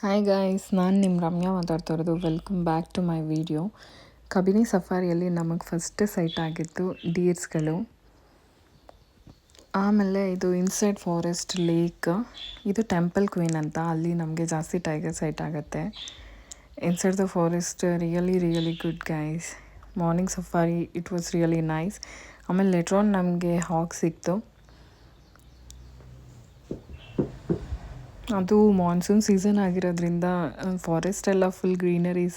Hi guys, ನಾನು ನಿಮ್ಮ ರಮ್ಯಾ ಮಾತಾಡ್ತಾ ಇರೋದು. Welcome back to my video. Kabini ಸಫಾರಿಯಲ್ಲಿ ನಮಗೆ ಫಸ್ಟ್ ಸೈಟ್ ಆಗಿತ್ತು ಡೀರ್ಸ್ಗಳು. ಆಮೇಲೆ ಇದು ಇನ್ಸೈಡ್ ಫಾರೆಸ್ಟ್ ಲೇಕ್, ಇದು ಟೆಂಪಲ್ ಕ್ವೀನ್ ಅಂತ, ಅಲ್ಲಿ ನಮಗೆ ಜಾಸ್ತಿ ಟೈಗರ್ ಸೈಟ್ ಆಗುತ್ತೆ. Inside the forest really good guys. Morning safari it was really nice. ಆಮೇಲೆ ಲೆಟ್ರಾನ್ ನಮಗೆ ಹಾಕ್ ಸಿಕ್ತು. ಅದು ಮಾನ್ಸೂನ್ ಸೀಸನ್ ಆಗಿರೋದ್ರಿಂದ ಫಾರೆಸ್ಟ್ ಎಲ್ಲ ಫುಲ್ ಗ್ರೀನರೀಸ್,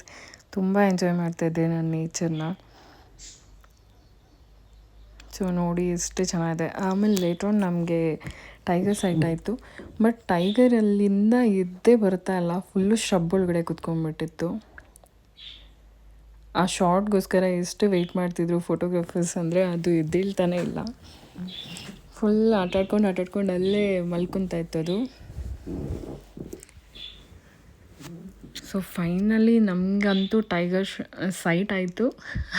ತುಂಬ ಎಂಜಾಯ್ ಮಾಡ್ತಾಯಿದ್ದೆ ನಾನು ನೇಚರ್ನ. ಸೊ ನೋಡಿ ಎಷ್ಟು ಚೆನ್ನಾಗಿದೆ. ಆಮೇಲೆ ಲೇಟ್ರಾನ್ ನಮಗೆ ಟೈಗರ್ ಸೈಟ್ ಆಯಿತು. ಬಟ್ ಟೈಗರಲ್ಲಿಂದ ಎದ್ದೇ ಬರ್ತಾ ಇಲ್ಲ, ಫುಲ್ಲು ಶಬ್ ಒಳಗಡೆ ಕುತ್ಕೊಂಡ್ಬಿಟ್ಟಿತ್ತು. ಆ ಶಾರ್ಟ್ಗೋಸ್ಕರ ಎಷ್ಟು ವೆಯ್ಟ್ ಮಾಡ್ತಿದ್ರು ಫೋಟೋಗ್ರಾಫರ್ಸ್ ಅಂದರೆ, ಅದು ಎದ್ದೇಳ್ತಾನೆ ಇಲ್ಲ. ಫುಲ್ ಆಟಾಡ್ಕೊಂಡು ಅಲ್ಲೇ ಮಲ್ಕೊತಾ ಇತ್ತು ಅದು. ಸೊ ಫೈನಲಿ ನಮಗಂತೂ ಟೈಗರ್ ಸೈಟ್ ಆಯಿತು.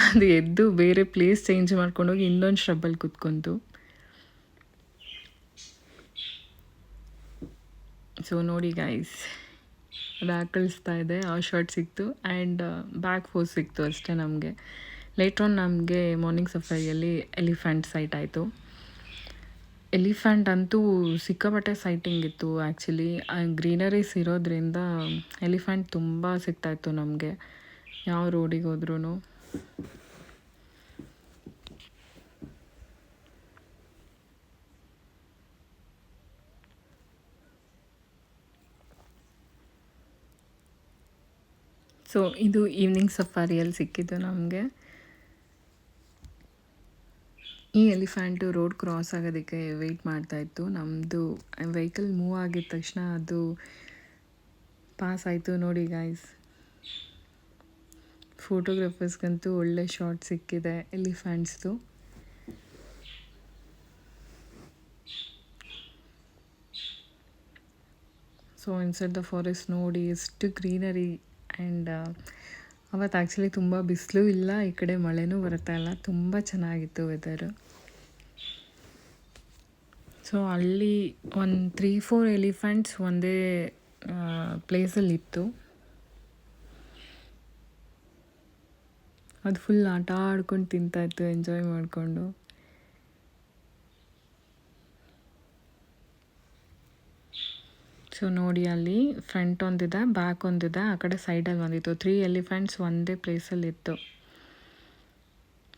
ಅದು ಎದ್ದು ಬೇರೆ ಪ್ಲೇಸ್ ಚೇಂಜ್ ಮಾಡ್ಕೊಂಡೋಗಿ ಇನ್ನೊಂದು ಶ್ರಬ್ಬಲ್ಲಿ ಕುತ್ಕೊಂತು. ಸೊ ನೋಡಿ ಗೈಸ್, ಅದು ಕಳಿಸ್ತಾ ಇದೆ. ಆ ಶಾರ್ಟ್ ಸಿಕ್ತು ಆ್ಯಂಡ್ ಬ್ಯಾಕ್ ಫೋಸ್ ಸಿಕ್ತು ಅಷ್ಟೇ ನಮಗೆ. ಲೇಟ್ರಾನ್ ನಮಗೆ ಮಾರ್ನಿಂಗ್ ಸಫಾರಿಯಲ್ಲಿ ಎಲಿಫೆಂಟ್ ಸೈಟ್ ಆಯಿತು. ಎಲಿಫೆಂಟ್ ಅಂತೂ ಸಿಕ್ಕಾಪಟ್ಟೆ ಸೈಟಿಂಗ್ ಇತ್ತು. ಆ್ಯಕ್ಚುಲಿ ಗ್ರೀನರೀಸ್ ಇರೋದ್ರಿಂದ ಎಲಿಫೆಂಟ್ ತುಂಬ ಸಿಗ್ತಾಯಿತ್ತು ನಮಗೆ ಯಾವ ರೋಡಿಗೆ ಹೋದ್ರೂ. ಸೊ ಇದು ಈವ್ನಿಂಗ್ ಸಫಾರಿಯಲ್ಲಿ ಸಿಕ್ಕಿದ್ದು ನಮಗೆ. ಈ ಎಲಿಫೆಂಟು ರೋಡ್ ಕ್ರಾಸ್ ಆಗೋದಕ್ಕೆ ವೆಯ್ಟ್ ಮಾಡ್ತಾಯಿತ್ತು. ನಮ್ಮದು ವೆಹಿಕಲ್ ಮೂವ್ ಆಗಿದ ತಕ್ಷಣ ಅದು ಪಾಸ್ ಆಯಿತು. ನೋಡಿ ಗಾಯ್ಸ್, ಫೋಟೋಗ್ರಾಫರ್ಸ್ಗಂತೂ ಒಳ್ಳೆ ಶಾಟ್ ಸಿಕ್ಕಿದೆ ಎಲಿಫೆಂಟ್ಸ್ದು. ಸೊ ಇನ್ಸೈಡ್ ದ ಫಾರೆಸ್ಟ್ ನೋಡಿ ಎಷ್ಟು ಗ್ರೀನರಿ. ಆ್ಯಂಡ್ ಅವತ್ತು ಆ್ಯಕ್ಚುಲಿ ತುಂಬ ಬಿಸಿಲು ಇಲ್ಲ, ಈ ಕಡೆ ಮಳೆನೂ ಬರ್ತಾ ಇಲ್ಲ, ತುಂಬ ಚೆನ್ನಾಗಿತ್ತು ವೆದರು. ಸೊ ಅಲ್ಲಿ ಒಂದು 3-4 ಎಲಿಫೆಂಟ್ಸ್ ಒಂದೇ ಪ್ಲೇಸಲ್ಲಿತ್ತು. ಅದು ಫುಲ್ ಆಟ ಆಡ್ಕೊಂಡು ತಿಂತಾಯಿತ್ತು, ಎಂಜಾಯ್ ಮಾಡಿಕೊಂಡು. ಸೊ ನೋಡಿ, ಅಲ್ಲಿ ಫ್ರಂಟ್ ಒಂದಿದೆ, ಬ್ಯಾಕ್ ಒಂದಿದೆ, ಆ ಕಡೆ ಸೈಡಲ್ಲಿ ಒಂದಿತ್ತು. 3 ಎಲಿಫೆಂಟ್ಸ್ ಒಂದೇ ಪ್ಲೇಸಲ್ಲಿತ್ತು.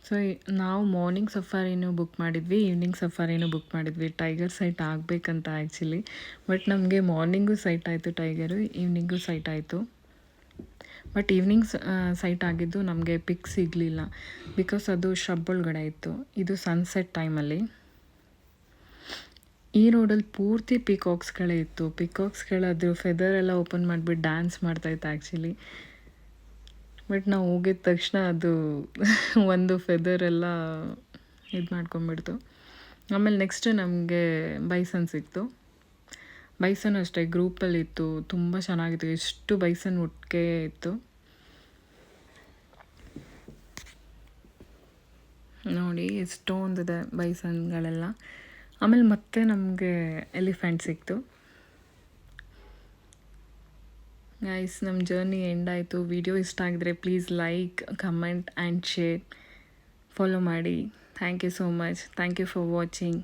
ಸೊ ನಾವು ಮಾರ್ನಿಂಗ್ ಸಫಾರಿನೂ ಬುಕ್ ಮಾಡಿದ್ವಿ, ಈವ್ನಿಂಗ್ ಸಫಾರಿನೂ ಬುಕ್ ಮಾಡಿದ್ವಿ. ಟೈಗರ್ ಸೈಟ್ ಆಗಬೇಕಂತ ಆ್ಯಕ್ಚುಲಿ. ಬಟ್ ನಮಗೆ ಮಾರ್ನಿಂಗು ಸೈಟ್ ಆಯಿತು ಟೈಗರು, ಈವ್ನಿಂಗು ಸೈಟ್ ಆಯಿತು. ಬಟ್ ಈವ್ನಿಂಗ್ ಸೈಟ್ ಆಗಿದ್ದು ನಮಗೆ ಪಿಕ್ ಸಿಗಲಿಲ್ಲ, ಬಿಕಾಸ್ ಅದು ಶ್ರಬ್ ಒಳಗಡೆ ಇತ್ತು. ಇದು ಸನ್ಸೆಟ್ ಟೈಮಲ್ಲಿ. ಈ ರೋಡಲ್ಲಿ ಪೂರ್ತಿ ಪಿಕಾಕ್ಸ್ಗಳೇ ಇತ್ತು. ಪಿಕಾಕ್ಸ್ಗಳಾದ್ರು ಫೆದರ್ ಎಲ್ಲ ಓಪನ್ ಮಾಡಿಬಿಟ್ಟು ಡ್ಯಾನ್ಸ್ ಮಾಡ್ತಾಯಿತ್ತು ಆ್ಯಕ್ಚುಲಿ. ಬಟ್ ನಾವು ಹೋಗಿದ ತಕ್ಷಣ ಅದು ಒಂದು ಫೆದರೆಲ್ಲ ಇದು ಮಾಡ್ಕೊಂಬಿಡ್ತು. ಆಮೇಲೆ ನೆಕ್ಸ್ಟ್ ನಮಗೆ ಬೈಸನ್ ಸಿಕ್ತು. ಬೈಸನ್ ಅಷ್ಟೇ ಗ್ರೂಪಲ್ಲಿ ಇತ್ತು, ತುಂಬ ಚೆನ್ನಾಗಿತ್ತು. ಎಷ್ಟು ಬೈಸನ್ ಒಟ್ಟಿಗೆ ಇತ್ತು ನೋಡಿ, ಎಷ್ಟೊಂದಿದೆ ಬೈಸನ್ಗಳೆಲ್ಲ. ಆಮೇಲೆ ಮತ್ತೆ ನಮಗೆ ಎಲಿಫೆಂಟ್ ಸಿಕ್ತು. ಗೈಸ್, ನಮ್ಮ ಜರ್ನಿ ಎಂಡ್ ಆಯಿತು. ವಿಡಿಯೋ ಇಷ್ಟ ಆಗಿದ್ರೆ please like, comment and share, follow ಮಾಡಿ. Thank you so much. Thank you for watching.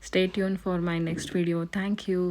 Stay tune for my next video. Thank you.